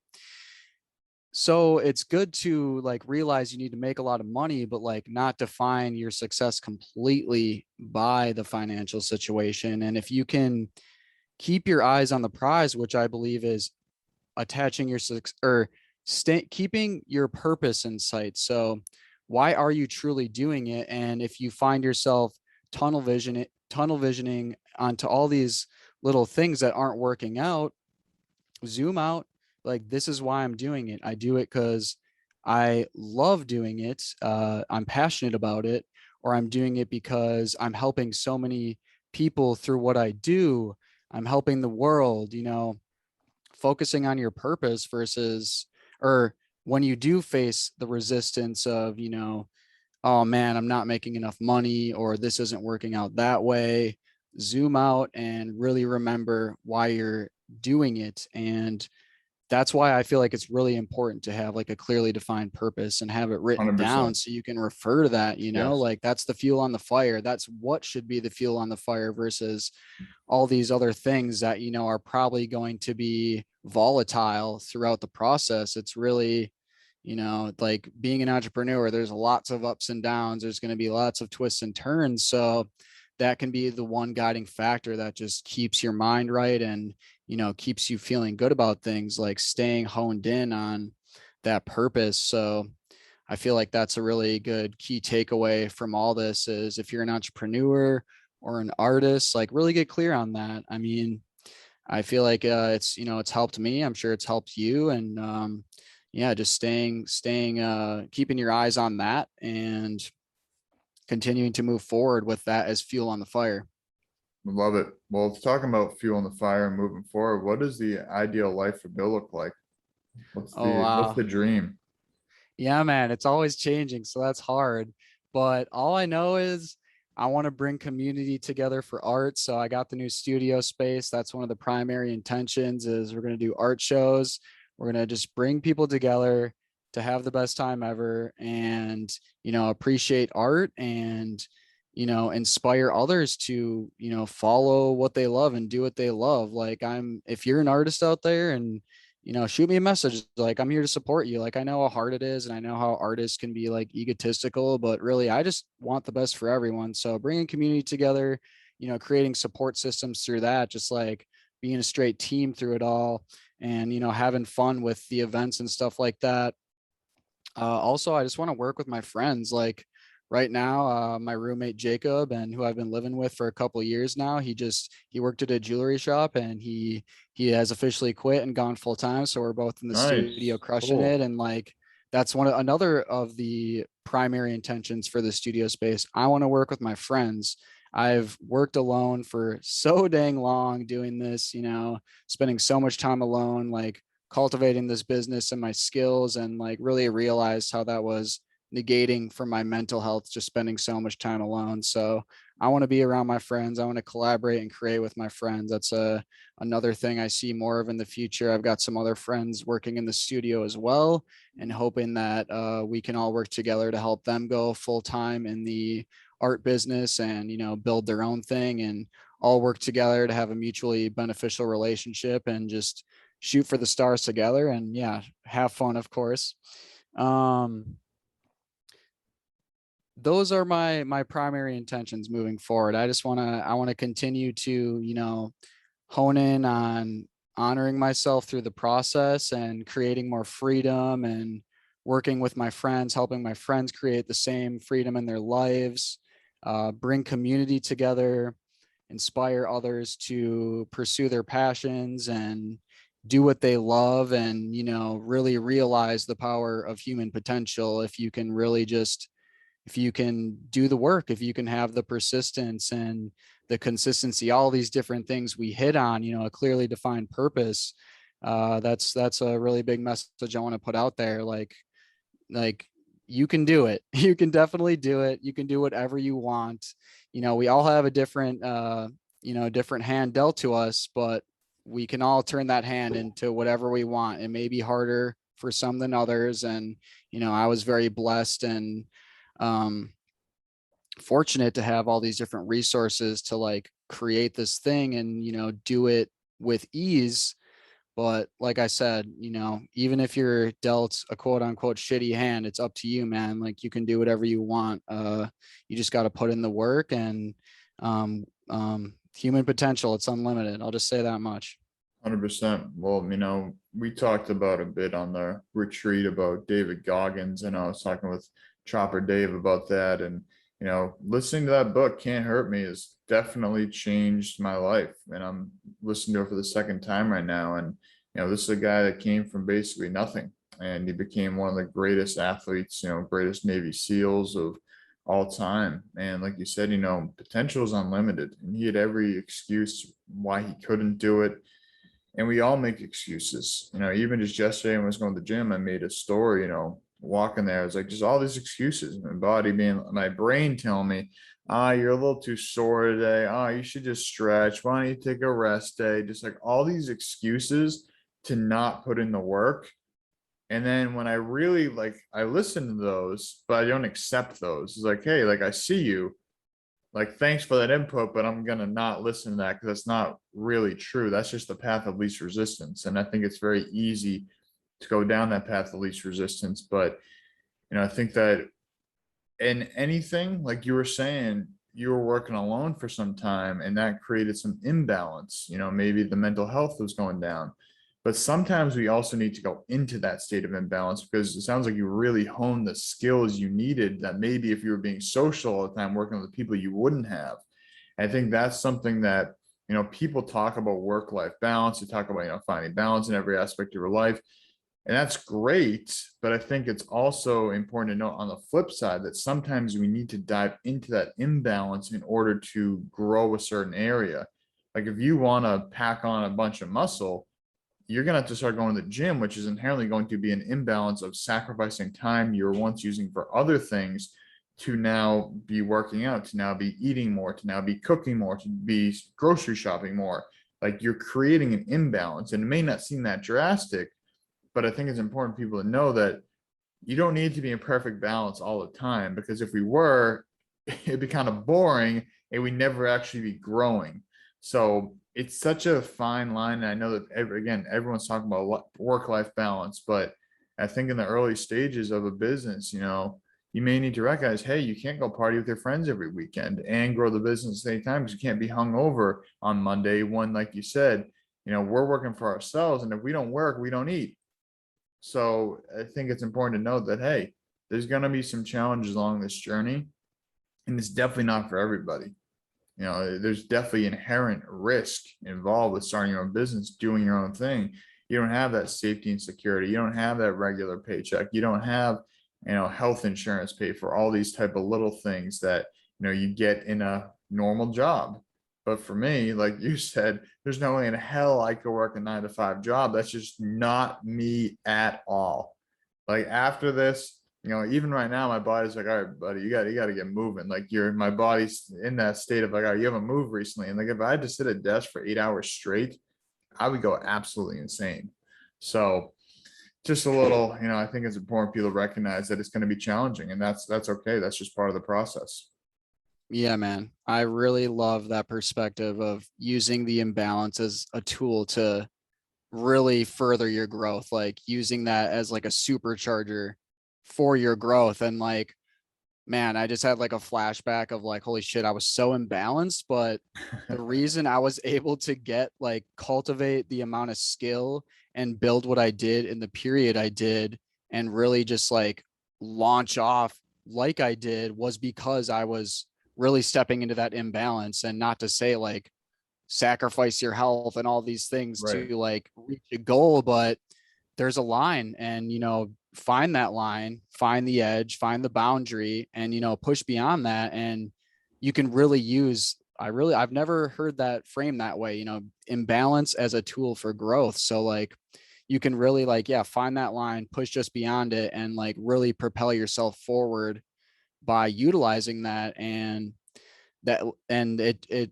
so it's good to like realize you need to make a lot of money, but like not define your success completely by the financial situation. And if you can keep your eyes on the prize, which I believe is attaching your keeping your purpose in sight. So why are you truly doing it? And if you find yourself tunnel visioning onto all these little things that aren't working out, zoom out. Like, this is why I'm doing it. I do it because I love doing it. I'm passionate about it, or I'm doing it because I'm helping so many people through what I do. I'm helping the world, focusing on your purpose versus, or when you do face the resistance of, oh man, I'm not making enough money, or this isn't working out that way, zoom out and really remember why you're doing it. And that's why I feel like it's really important to have like a clearly defined purpose and have it written down 100%. so you can refer to that, Yes. like that's the fuel on the fire. That's what should be the fuel on the fire versus all these other things that, are probably going to be volatile throughout the process. It's really, like being an entrepreneur, there's lots of ups and downs. There's going to be lots of twists and turns. So that can be the one guiding factor that just keeps your mind right and, keeps you feeling good about things, like staying honed in on that purpose. So I feel like that's a really good key takeaway from all this is if you're an entrepreneur or an artist, like really get clear on that. I mean, I feel like it's helped me. I'm sure it's helped you. And yeah, just keeping your eyes on that and continuing to move forward with that as fuel on the fire. Love it. Well, talking about fuel in the fire and moving forward, what does the ideal life for Bill look like? Oh, What's wow. the dream? Yeah, man, it's always changing, so that's hard. But all I know is I want to bring community together for art. So I got the new studio space. That's one of the primary intentions is we're going to do art shows. We're going to just bring people together to have the best time ever and, appreciate art and, inspire others to, follow what they love and do what they love. Like if you're an artist out there and shoot me a message. Like, I'm here to support you. Like, I know how hard it is and I know how artists can be like egotistical, but really, I just want the best for everyone. So bringing community together, creating support systems through that, just like being a straight team through it all and, having fun with the events and stuff like that. Also, I just want to work with my friends. Like right now, my roommate Jacob, and who I've been living with for a couple of years now, he worked at a jewelry shop, and he has officially quit and gone full time. So we're both in the studio Nice. crushing it, Cool. and like that's another of the primary intentions for the studio space. I want to work with my friends. I've worked alone for so dang long doing this, spending so much time alone, like cultivating this business and my skills, and like really realized how that was negating for my mental health, just spending so much time alone. So I want to be around my friends. I want to collaborate and create with my friends. That's another thing I see more of in the future. I've got some other friends working in the studio as well, and hoping that we can all work together to help them go full time in the art business and, build their own thing and all work together to have a mutually beneficial relationship and just shoot for the stars together and yeah, have fun, of course. Um, those are my primary intentions moving forward. I want to continue to, hone in on honoring myself through the process and creating more freedom and working with my friends, helping my friends create the same freedom in their lives, bring community together, inspire others to pursue their passions and do what they love, and really realize the power of human potential if you can really just, if you can do the work, if you can have the persistence and the consistency, all these different things we hit on, a clearly defined purpose. That's a really big message I want to put out there. Like you can do it. You can definitely do it. You can do whatever you want. We all have a different, different hand dealt to us, but we can all turn that hand into whatever we want. It may be harder for some than others. And, I was very blessed and, um, fortunate to have all these different resources to like create this thing and, do it with ease. But like I said, even if you're dealt a quote unquote shitty hand, it's up to you, man. Like you can do whatever you want. You just got to put in the work and human potential. It's unlimited. I'll just say that much. 100%. Well, we talked about a bit on the retreat about David Goggins, and I was talking with Chopper Dave about that. And, listening to that book, Can't Hurt Me, has definitely changed my life. And I'm listening to it for the second time right now. And, this is a guy that came from basically nothing. And he became one of the greatest athletes, greatest Navy SEALs of all time. And like you said, potential is unlimited. And he had every excuse why he couldn't do it. And we all make excuses, even just yesterday when I was going to the gym, I made a story, walking there. It's like just all these excuses, my brain telling me, you're a little too sore today. You should just stretch. Why don't you take a rest day? Just like all these excuses to not put in the work. And then when I really I listen to those, but I don't accept those. It's like, hey, I see you, thanks for that input, but I'm going to not listen to that because that's not really true. That's just the path of least resistance. And I think it's very easy to go down that path of least resistance. But, I think that in anything, like you were saying, you were working alone for some time and that created some imbalance. Maybe the mental health was going down. But sometimes we also need to go into that state of imbalance because it sounds like you really honed the skills you needed that maybe if you were being social all the time, working with people you wouldn't have. And I think that's something that, people talk about work-life balance. They talk about, finding balance in every aspect of your life. And that's great. But I think it's also important to note on the flip side that sometimes we need to dive into that imbalance in order to grow a certain area. Like if you want to pack on a bunch of muscle, you're going to have to start going to the gym, which is inherently going to be an imbalance of sacrificing time you were once using for other things to now be working out, to now be eating more, to now be cooking more, to be grocery shopping more. Like you're creating an imbalance, and it may not seem that drastic, but I think it's important for people to know that you don't need to be in perfect balance all the time, because if we were, it'd be kind of boring and we never actually be growing. So it's such a fine line. And I know that everyone's talking about work-life balance, but I think in the early stages of a business, you may need to recognize, hey, you can't go party with your friends every weekend and grow the business at the same time because you can't be hung over on Monday when, like you said, we're working for ourselves. And if we don't work, we don't eat. So I think it's important to note that, hey, there's going to be some challenges along this journey, and it's definitely not for everybody. There's definitely inherent risk involved with starting your own business, doing your own thing. You don't have that safety and security. You don't have that regular paycheck. You don't have, health insurance paid for, all these type of little things that, you get in a normal job. But for me, like you said, there's no way in hell I could work a 9-to-5 job. That's just not me at all. Like after this, even right now, my body's like, all right, buddy, you got to get moving. Like my body's in that state of like, all right, you haven't moved recently. And like, if I had to sit at a desk for 8 hours straight, I would go absolutely insane. So just a little, I think it's important people to recognize that it's going to be challenging, and that's okay. That's just part of the process. Yeah, man. I really love that perspective of using the imbalance as a tool to really further your growth, like using that as like a supercharger for your growth. And like, man, I just had like a flashback of like, holy shit, I was so imbalanced. But the reason I was able to cultivate the amount of skill and build what I did in the period I did and really just like launch off like I did was because I was really stepping into that imbalance. And not to say like sacrifice your health and all these things Right. to like reach a goal, but there's a line, and find that line, find the edge, find the boundary, and push beyond that. And you can really use, I've never heard that frame that way, imbalance as a tool for growth. So like you can really like, yeah, find that line, push just beyond it, and like really propel yourself forward by utilizing that. And it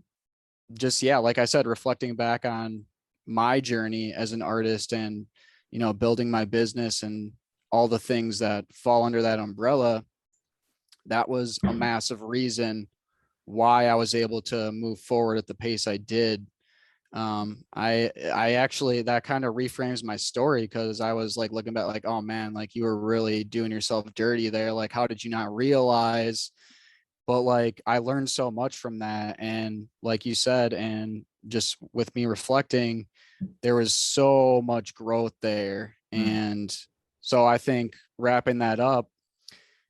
just, yeah, like I said, reflecting back on my journey as an artist and, building my business and all the things that fall under that umbrella, that was a massive reason why I was able to move forward at the pace I did. I actually, that kind of reframes my story, because I was like looking back like, oh man, like you were really doing yourself dirty there. Like, how did you not realize? But like I learned so much from that. And like you said, and just with me reflecting, there was so much growth there. Mm, And so I think wrapping that up,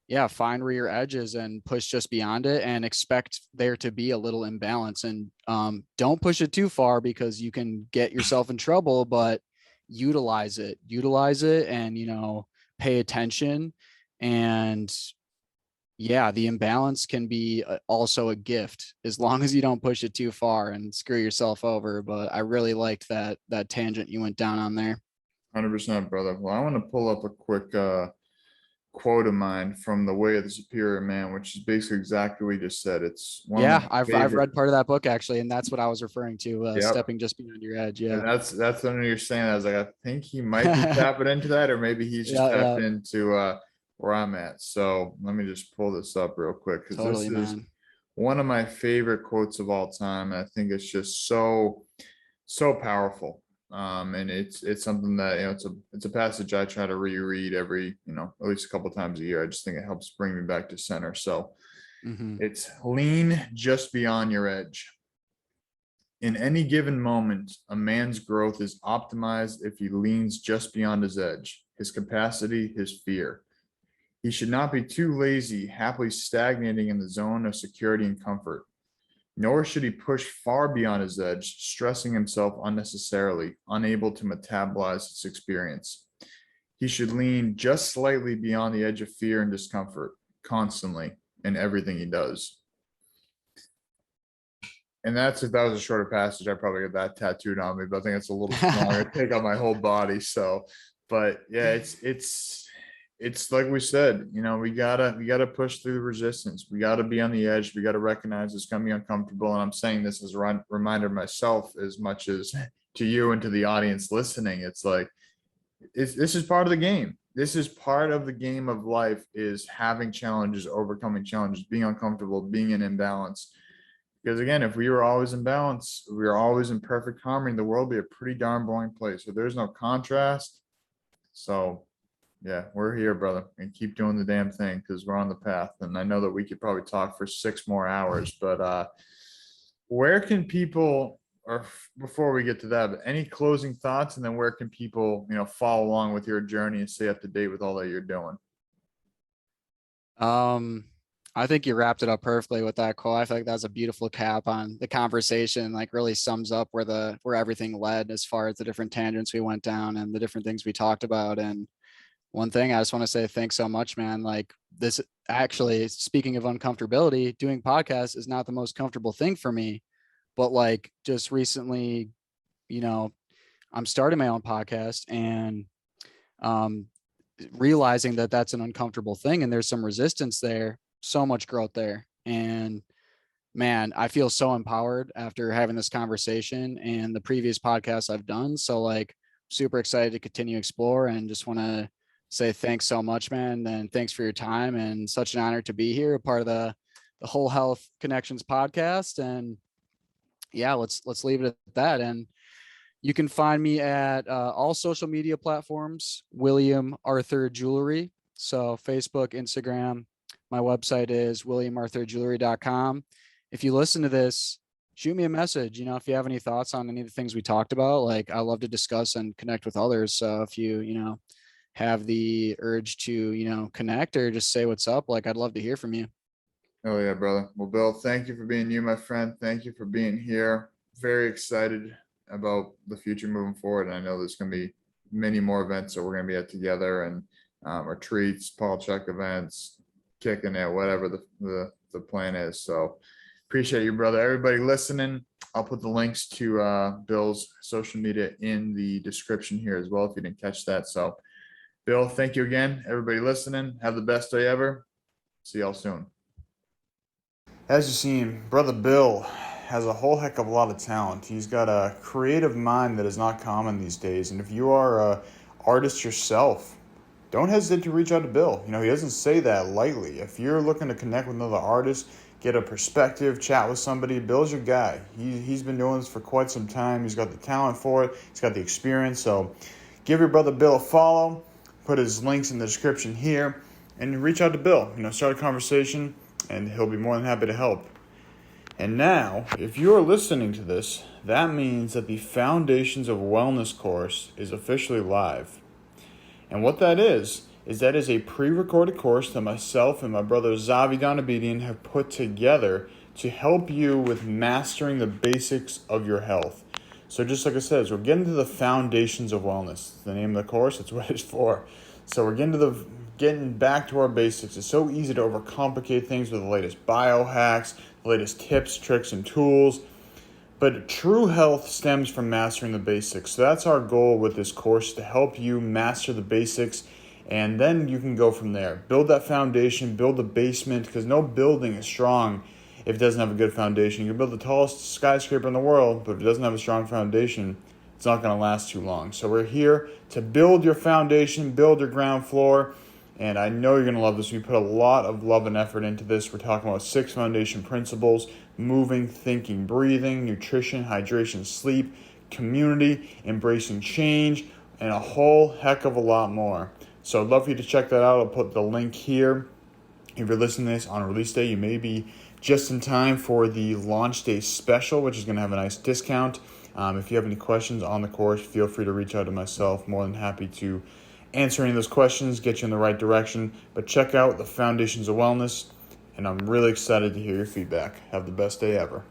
yeah, find where your edge is and push just beyond it, and expect there to be a little imbalance. And don't push it too far, because you can get yourself in trouble, but utilize it, and, pay attention. And yeah, the imbalance can be also a gift, as long as you don't push it too far and screw yourself over. But I really liked that tangent you went down on there. 100%, brother. Well, I want to pull up a quick quote of mine from The Way of the Superior Man, which is basically exactly what you just said. It's one of my Yeah, I've favorite. read part of that book actually, and that's what I was referring to, Yep. stepping just beyond your edge. And Yeah. that's when you're saying, I was like, I think he might be tapping into that, or maybe he's just Yeah, tapped yeah, into where I'm at. So let me just pull this up real quick, because this totally, is man. one of my favorite quotes of all time. And I think it's just so powerful. And it's something that, it's a passage I try to reread every, at least a couple times a year. I just think it helps bring me back to center. So Hmm. it's lean just beyond your edge. In any given moment, a man's growth is optimized if he leans just beyond his edge, his capacity, his fear. He should not be too lazy, happily stagnating in the zone of security and comfort. Nor should he push far beyond his edge, stressing himself unnecessarily, unable to metabolize his experience. He should lean just slightly beyond the edge of fear and discomfort, constantly, in everything he does. And that's, if that was a shorter passage, I probably get that tattooed on me, but I think it's a little stronger, take on my whole body. So, but yeah, it's like we said, we gotta push through the resistance. We gotta be on the edge. We gotta recognize it's gonna be uncomfortable. And I'm saying this as a reminder myself, as much as to you and to the audience listening. It's like, this is part of the game. This is part of the game of life, is having challenges, overcoming challenges, being uncomfortable, being in imbalance. Because again, if we were always in balance, we were always in perfect harmony, the world would be a pretty darn boring place. So there's no contrast. So yeah, we're here, brother, and keep doing the damn thing, because we're on the path. And I know that we could probably talk for 6 more hours, but where can people, or before we get to that, but any closing thoughts, and then where can people, follow along with your journey and stay up to date with all that you're doing? Um, I think you wrapped it up perfectly with that quote. I feel like that's a beautiful cap on the conversation. Like really sums up where everything led, as far as the different tangents we went down and the different things we talked about. And one thing I just want to say, thanks so much, man. Like this, actually, speaking of uncomfortability, doing podcasts is not the most comfortable thing for me. But like just recently, you know, I'm starting my own podcast, and um, realizing that that's an uncomfortable thing and there's some resistance there, so much growth there. And man, I feel so empowered after having this conversation and the previous podcasts I've done. So like super excited to continue explore, and just want to say thanks so much, man. And thanks for your time, and such an honor to be here, a part of the Whole Health Connections podcast. And yeah, let's leave it at that. And you can find me at all social media platforms, William Arthur Jewelry. So Facebook, Instagram. My website is williamarthurjewelry.com. If you listen to this, shoot me a message. If you have any thoughts on any of the things we talked about, like I love to discuss and connect with others. So if you have the urge to, connect or just say what's up, like I'd love to hear from you. Oh yeah, brother. Well, Bill, thank you for being you, my friend. Thank you for being here. Very excited about the future moving forward. And I know there's going to be many more events that we're going to be at together, and retreats, Paul Check events, kicking it, whatever the plan is. So Appreciate you, brother. Everybody listening, I'll put the links to Bill's social media in the description here as well if you didn't catch that. So, Bill, thank you again. Everybody listening, have the best day ever. See y'all soon. As you've seen, brother Bill has a whole heck of a lot of talent. He's got a creative mind that is not common these days. And if you are an artist yourself, don't hesitate to reach out to Bill. He doesn't say that lightly. If you're looking to connect with another artist, get a perspective, chat with somebody, Bill's your guy. He's been doing this for quite some time. He's got the talent for it. He's got the experience. So give your brother Bill a follow. Put his links in the description here. And reach out to Bill. Start a conversation, and he'll be more than happy to help. And now, if you are listening to this, that means that the Foundations of Wellness course is officially live. And what that is a pre-recorded course that myself and my brother Zavi Donabedian have put together to help you with mastering the basics of your health. So just like I said, we're getting to the Foundations of Wellness. It's the name of the course. That's what it's for. So we're getting back to our basics. It's so easy to overcomplicate things with the latest biohacks, the latest tips, tricks, and tools. But true health stems from mastering the basics. So that's our goal with this course, to help you master the basics, and then you can go from there. Build that foundation, build the basement, because no building is strong if it doesn't have a good foundation. You can build the tallest skyscraper in the world, but if it doesn't have a strong foundation, it's not going to last too long. So we're here to build your foundation, build your ground floor, and I know you're going to love this. We put a lot of love and effort into this. We're talking about 6 foundation principles: moving, thinking, breathing, nutrition, hydration, sleep, community, embracing change, and a whole heck of a lot more. So I'd love for you to check that out. I'll put the link here. If you're listening to this on release day, you may be just in time for the launch day special, which is going to have a nice discount. If you have any questions on the course, feel free to reach out to myself. More than happy to answer any of those questions, get you in the right direction. But check out the Foundations of Wellness, and I'm really excited to hear your feedback. Have the best day ever.